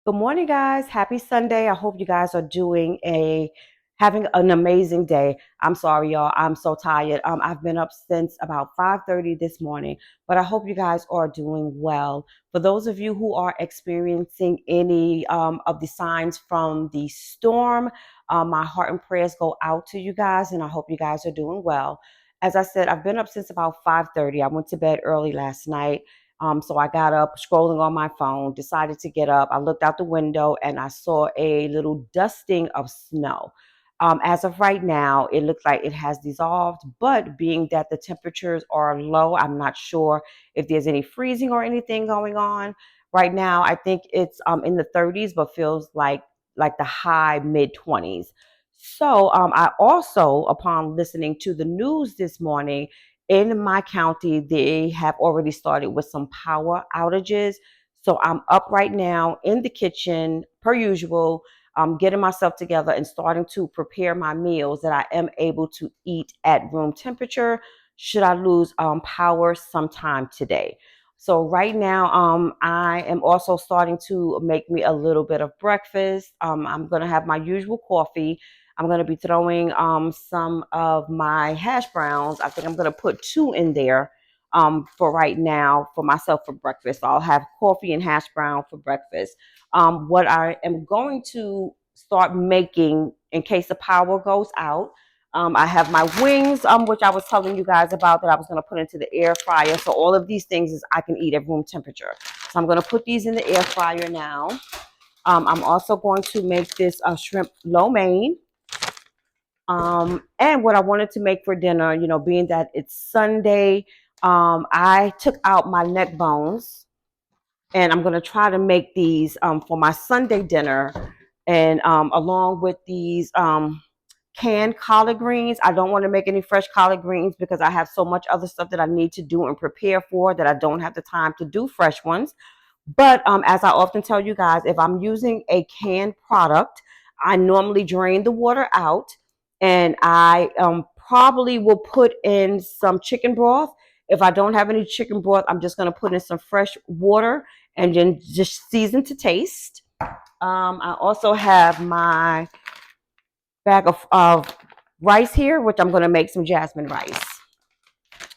Good morning, guys. Happy Sunday. I hope you guys are having an amazing day. I'm sorry, y'all. I'm so tired. I've been up since about 5:30 this morning, but I hope you guys are doing well. For those of you who are experiencing any of the signs from the storm, my heart and prayers go out to you guys, and I hope you guys are doing well. As I said, I've been up since about 5:30. I went to bed early last night. So I got up, scrolling on my phone, decided to get up. I looked out the window and I saw a little dusting of snow. As of right now, it looks like it has dissolved, but being that the temperatures are low, I'm not sure if there's any freezing or anything going on. Right now, I think it's in the 30s, but feels like the high mid 20s. So I also, upon listening to the news this morning, in my county, they have already started with some power outages. So I'm up right now in the kitchen, per usual, getting myself together and starting to prepare my meals that I am able to eat at room temperature should I lose power sometime today. So right now, I am also starting to make me a little bit of breakfast. I'm going to have my usual coffee. I'm going to be throwing some of my hash browns. I think I'm going to put two in there for right now for myself for breakfast. So I'll have coffee and hash brown for breakfast. What I am going to start making in case the power goes out. I have my wings, which I was telling you guys about that I was going to put into the air fryer. So all of these things is I can eat at room temperature. So I'm going to put these in the air fryer now. I'm also going to make this shrimp lo mein. And what I wanted to make for dinner, being that it's Sunday, I took out my neck bones and I'm going to try to make these for my Sunday dinner. And along with these canned collard greens, I don't want to make any fresh collard greens because I have so much other stuff that I need to do and prepare for that I don't have the time to do fresh ones. But as I often tell you guys, if I'm using a canned product, I normally drain the water out and I probably will put in some chicken broth. If I don't have any chicken broth, I'm just going to put in some fresh water and then just season to taste. I also have my bag of rice here, which I'm going to make some jasmine rice.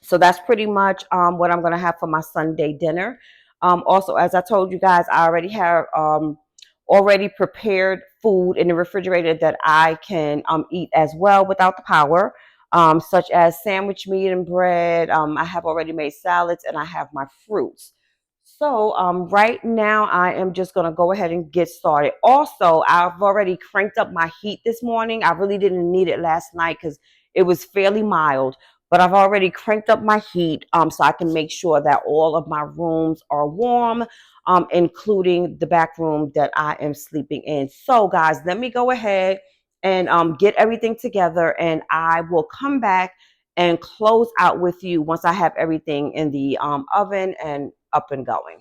So that's pretty much what I'm going to have for my Sunday dinner. Also, as I told you guys, I already have already prepared food in the refrigerator that I can eat as well without the power, such as sandwich meat and bread. I have already made salads and I have my fruits. So right now I am just going to go ahead and get started. Also, I've already cranked up my heat this morning. I really didn't need it last night because it was fairly mild, but I've already cranked up my heat so I can make sure that all of my rooms are warm, including the back room that I am sleeping in. So guys, let me go ahead and get everything together and I will come back and close out with you once I have everything in the oven and up and going.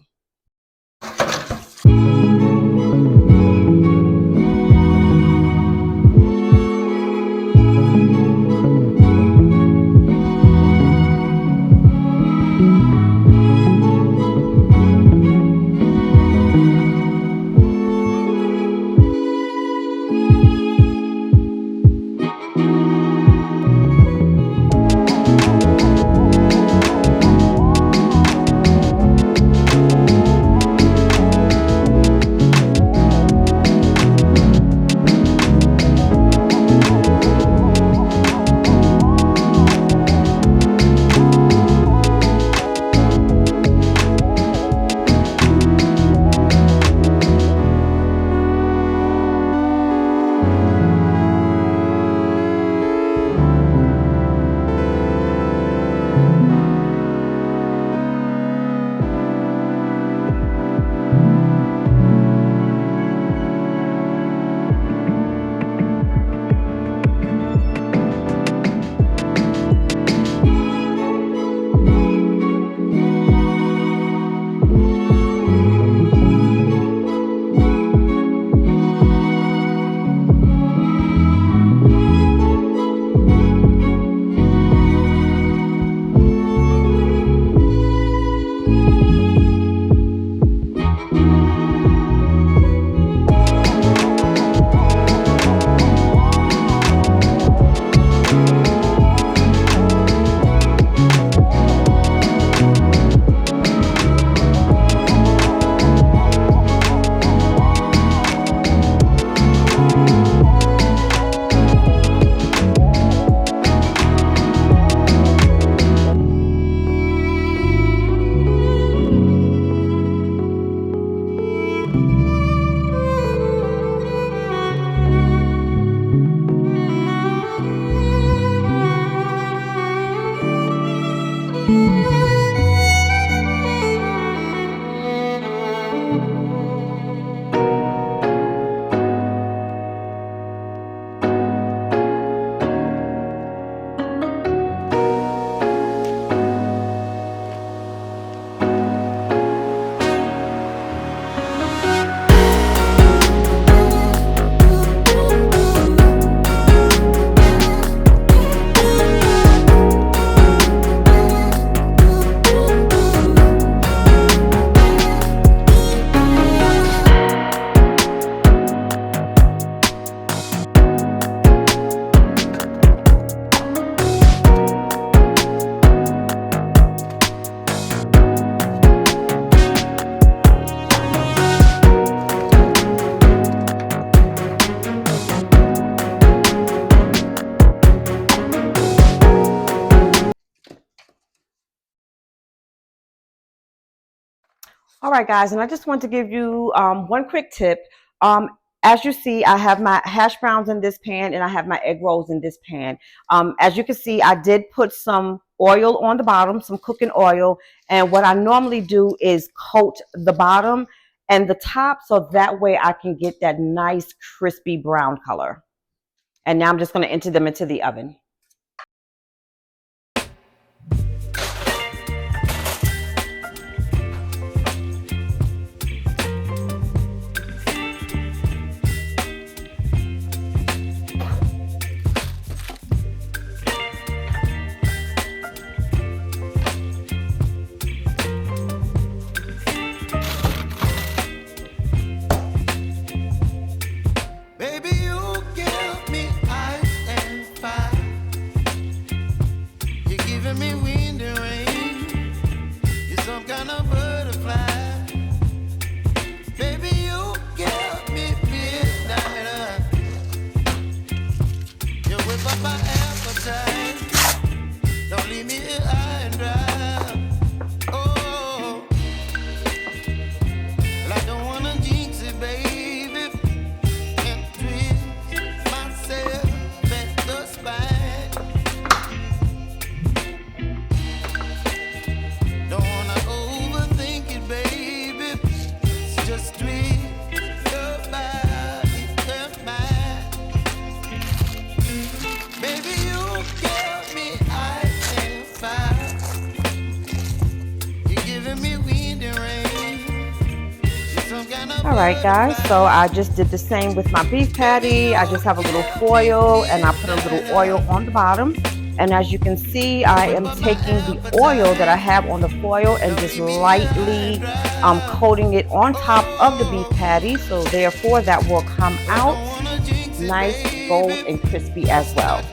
All right, guys, and I just want to give you one quick tip. Um, as you see, I have my hash browns in this pan and I have my egg rolls in this pan. As you can see, I did put some oil on the bottom, some cooking oil. And what I normally do is coat the bottom and the top so that way I can get that nice crispy brown color. And now I'm just going to enter them into the oven. All right, guys, so I just did the same with my beef patty. I just have a little foil and I put a little oil on the bottom. And as you can see, I am taking the oil that I have on the foil and just lightly coating it on top of the beef patty. So therefore that will come out nice, bold, and crispy as well.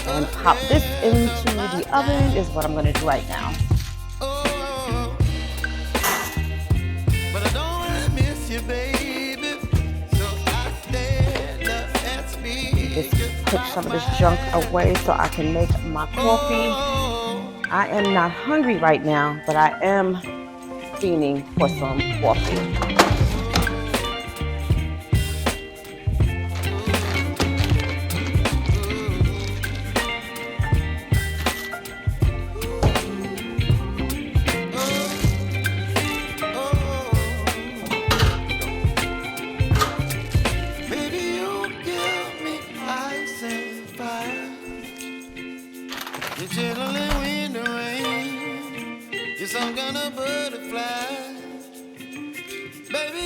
And pop this into the oven is what I'm going to do right now. Just put some of this junk away so I can make my coffee. I am not hungry right now, but I am fiending for some coffee. Some kind of butterfly, baby.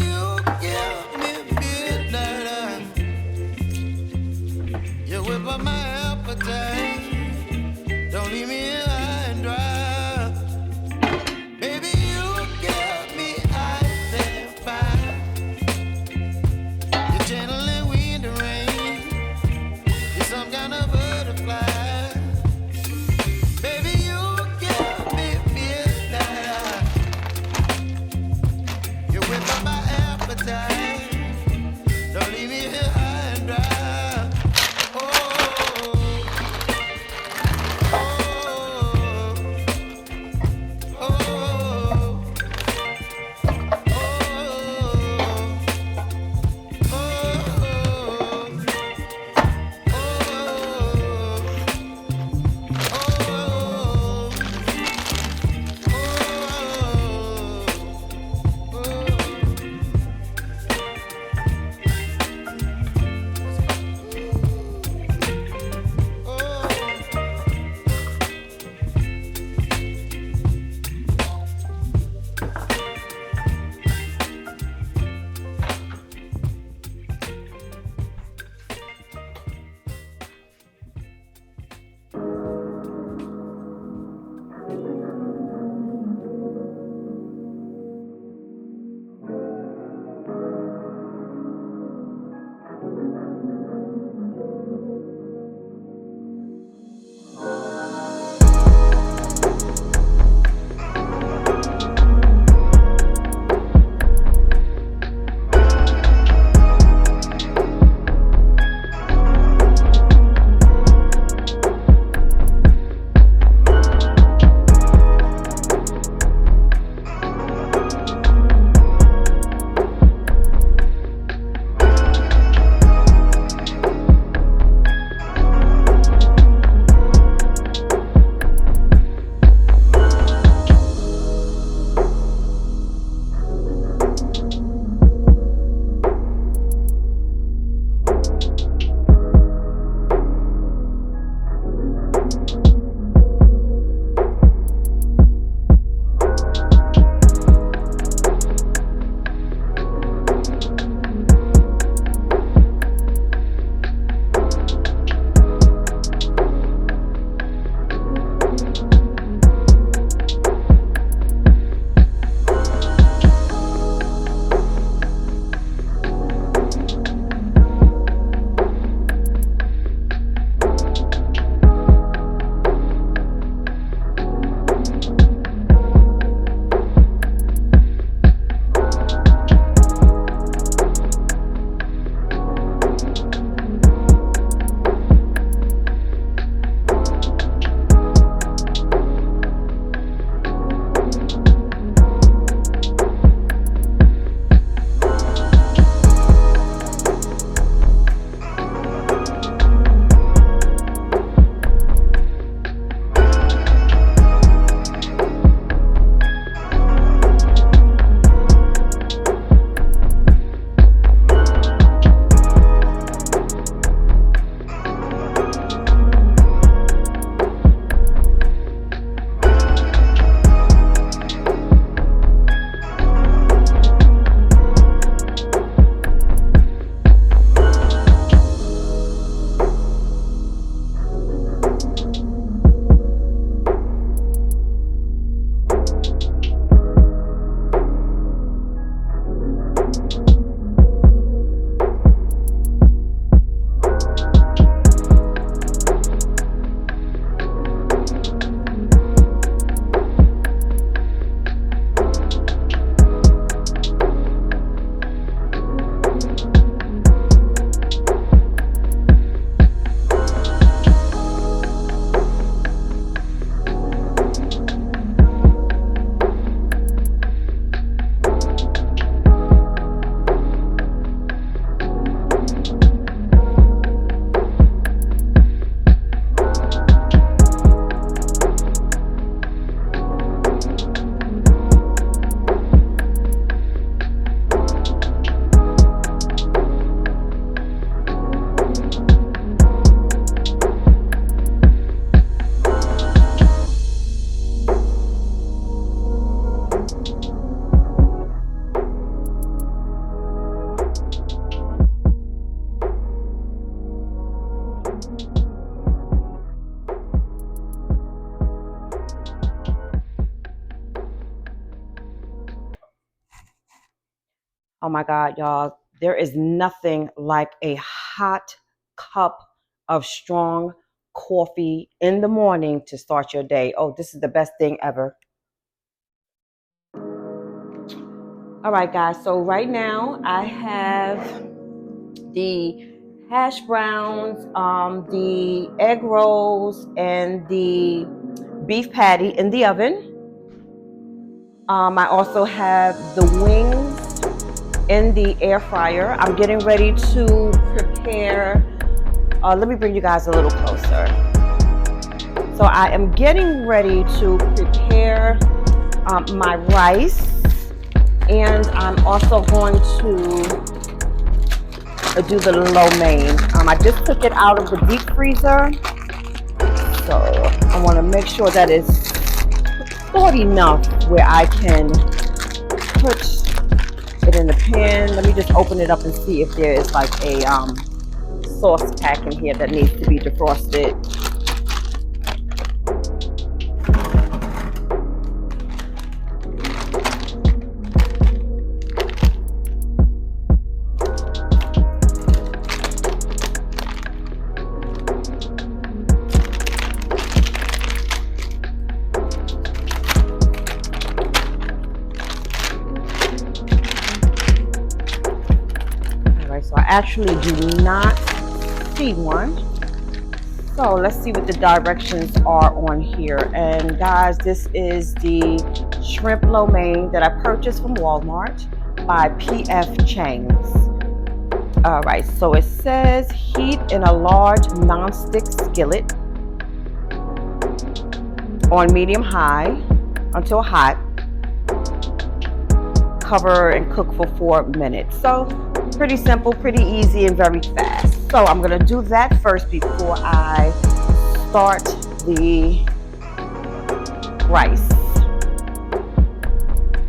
Oh my God, y'all. There is nothing like a hot cup of strong coffee in the morning to start your day. Oh, this is the best thing ever. All right, guys. So right now I have the hash browns, the egg rolls, and the beef patty in the oven. I also have the wings in the air fryer. I'm getting ready to prepare. Let me bring you guys a little closer. So I am getting ready to prepare my rice, and I'm also going to do the lo mein. I just took it out of the deep freezer, so I want to make sure that it's thawed enough where I can put it in the pan. Let me just open it up and see if there is like a sauce pack in here that needs to be defrosted. So I actually do not see one. So let's see what the directions are on here. And guys, this is the shrimp lo mein that I purchased from Walmart by P.F. Chang's. All right, so it says heat in a large non-stick skillet on medium high until hot. Cover and cook for 4 minutes. So pretty simple, pretty easy, and very fast. So I'm gonna do that first before I start the rice.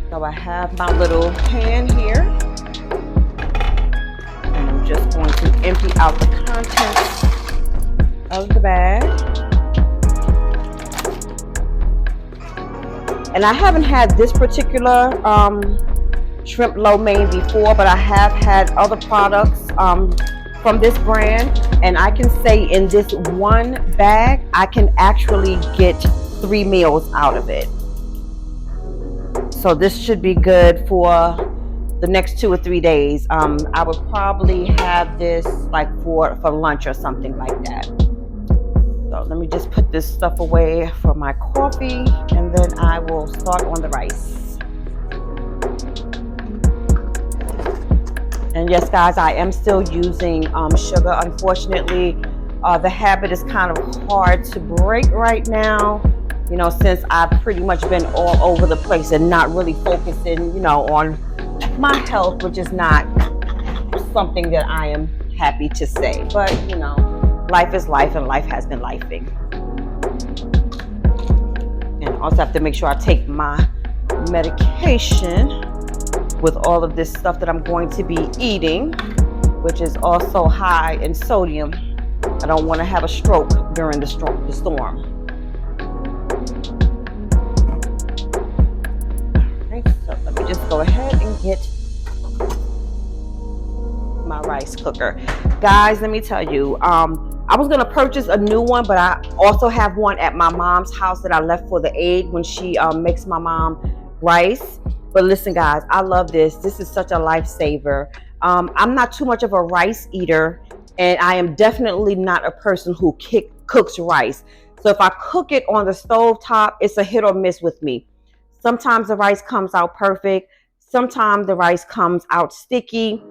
So I have my little pan here, and I'm just going to empty out the contents of the bag. And I haven't had this particular shrimp lo mein before, but I have had other products from this brand, and I can say in this one bag I can actually get 3 meals out of it. So this should be good for the next 2 or 3 days. I would probably have this like for lunch or something like that. So let me just put this stuff away for my coffee, and then I will start on the rice. And yes, guys, I am still using sugar. Unfortunately, the habit is kind of hard to break right now, you know, since I've pretty much been all over the place and not really focusing, you know, on my health, which is not something that I am happy to say. But, you know, life is life, and life has been lifing. And I also have to make sure I take my medication with all of this stuff that I'm going to be eating, which is also high in sodium. I don't want to have a stroke during the storm. All right, so let me just go ahead and get my rice cooker. Guys, let me tell you, I was going to purchase a new one, but I also have one at my mom's house that I left for the aide when she makes my mom rice. But listen, guys, I love this. This is such a lifesaver. I'm not too much of a rice eater, and I am definitely not a person who cooks rice. So if I cook it on the stove top, it's a hit or miss with me. Sometimes the rice comes out perfect. Sometimes the rice comes out sticky.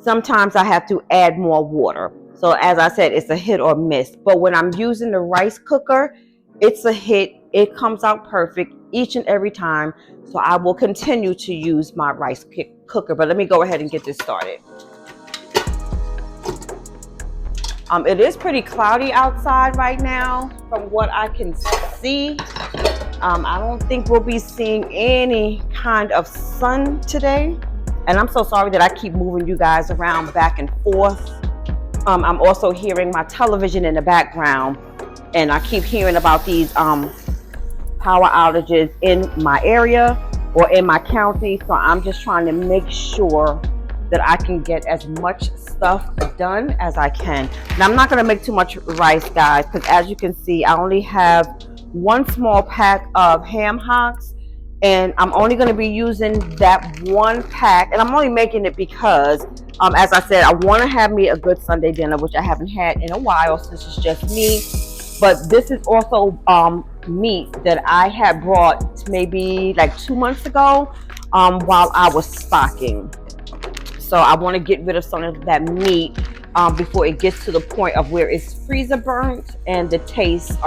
Sometimes I have to add more water. So as I said, it's a hit or miss. But when I'm using the rice cooker, it's a hit. It comes out perfect each and every time. So I will continue to use my rice cooker. But let me go ahead and get this started. It is pretty cloudy outside right now from what I can see. I don't think we'll be seeing any kind of sun today. And I'm so sorry that I keep moving you guys around back and forth. I'm also hearing my television in the background, and I keep hearing about these power outages in my area or in my county. So I'm just trying to make sure that I can get as much stuff done as I can. Now I'm not going to make too much rice, guys, because as you can see, I only have one small pack of ham hocks, and I'm only going to be using that one pack, and I'm only making it because as I said, I want to have me a good Sunday dinner, which I haven't had in a while since it's just me. But this is also meat that I had brought maybe like 2 months ago while I was stocking. So I want to get rid of some of that meat before it gets to the point of where it's freezer burnt and the taste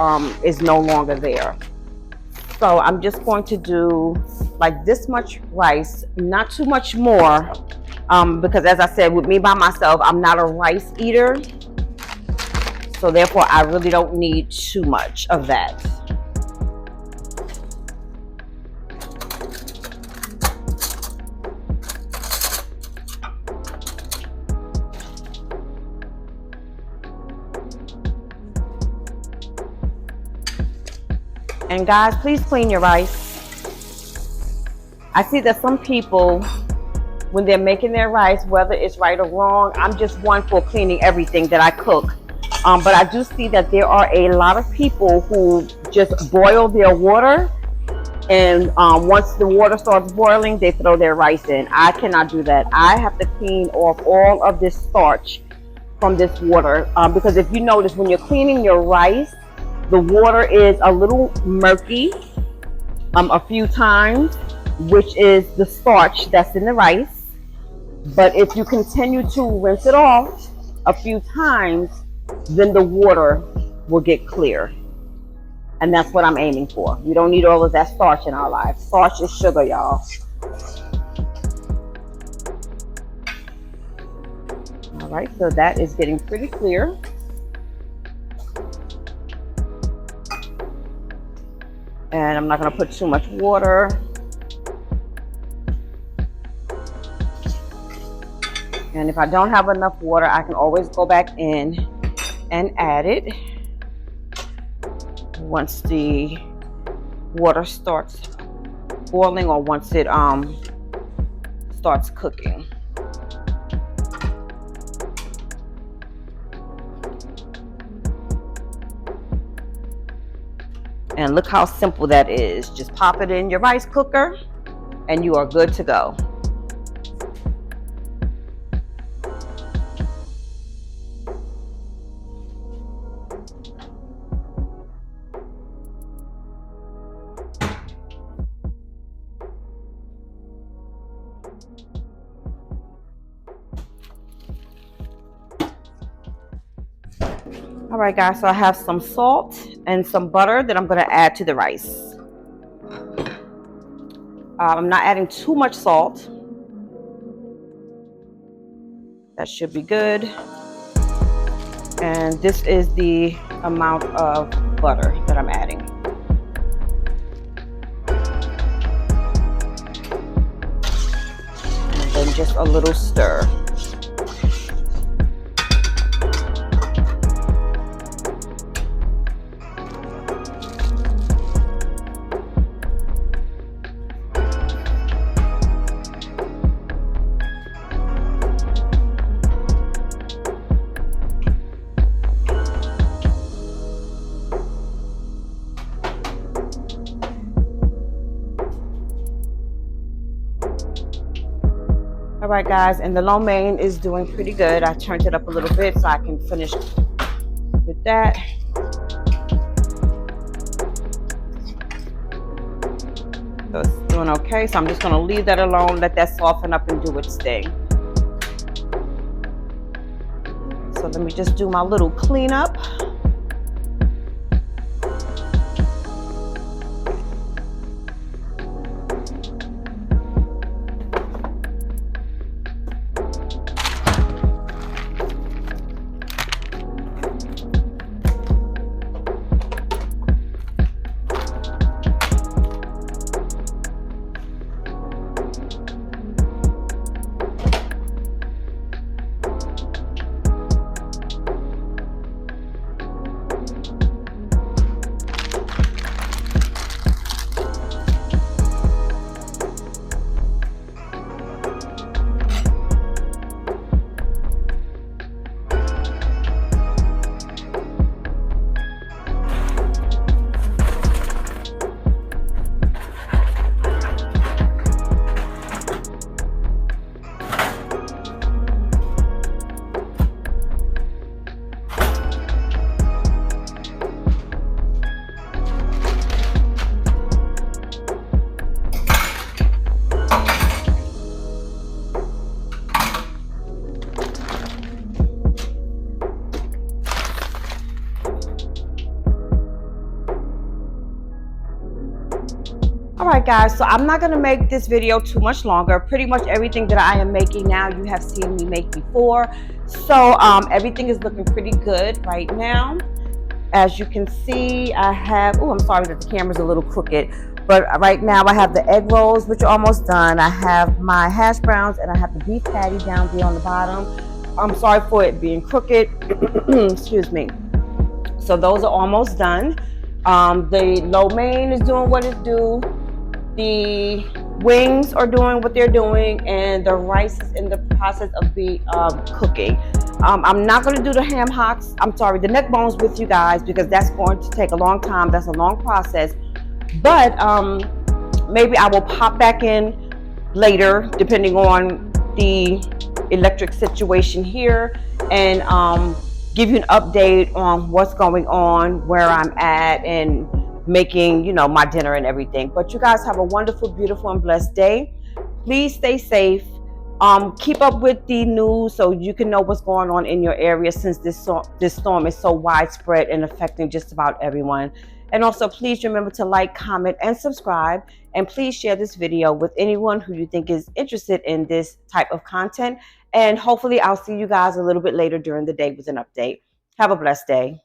is no longer there. So I'm just going to do like this much rice, not too much more, because as I said, with me by myself, I'm not a rice eater. So therefore, I really don't need too much of that. And guys, please clean your rice. I see that some people, when they're making their rice, whether it's right or wrong, I'm just one for cleaning everything that I cook. But I do see that there are a lot of people who just boil their water, and once the water starts boiling, they throw their rice in. I cannot do that. I have to clean off all of this starch from this water, because if you notice, when you're cleaning your rice, the water is a little murky a few times, which is the starch that's in the rice. But if you continue to rinse it off a few times, then the water will get clear. And that's what I'm aiming for. We don't need all of that starch in our lives. Starch is sugar, y'all. All right, so that is getting pretty clear. And I'm not going to put too much water. And if I don't have enough water, I can always go back in and add it once the water starts boiling, or once it starts cooking. And look how simple that is. Just pop it in your rice cooker and you are good to go. All right, guys, so I have some salt and some butter that I'm going to add to the rice. I'm not adding too much salt. That should be good. And this is the amount of butter that I'm adding. And then just a little stir. All right, guys, and the lo mein is doing pretty good. I turned it up a little bit so I can finish with that. So it's doing okay. So I'm just going to leave that alone, let that soften up and do its thing. So let me just do my little cleanup. right, guys, so I'm not going to make this video too much longer. Pretty much everything that I am making now, you have seen me make before. So everything is looking pretty good right now. As you can see, I have, oh, I'm sorry that the camera's a little crooked, but right now I have the egg rolls, which are almost done. I have my hash browns, and I have the beef patty down there on the bottom. I'm sorry for it being crooked. Excuse me. So those are almost done. The lo mein is doing what it do. The wings are doing what they're doing, and the rice is in the process of cooking. I'm not going to do the ham hocks. I'm sorry, the neck bones with you guys, because that's going to take a long time. That's a long process. But maybe I will pop back in later, depending on the electric situation here, and give you an update on what's going on, where I'm at, and making, you know, my dinner and everything. But you guys have a wonderful, beautiful, and blessed day. Please stay safe. Keep up with the news so you can know what's going on in your area, since this storm is so widespread and affecting just about everyone. And also, please remember to like, comment, and subscribe. And please share this video with anyone who you think is interested in this type of content. And hopefully I'll see you guys a little bit later during the day with an update. Have a blessed day.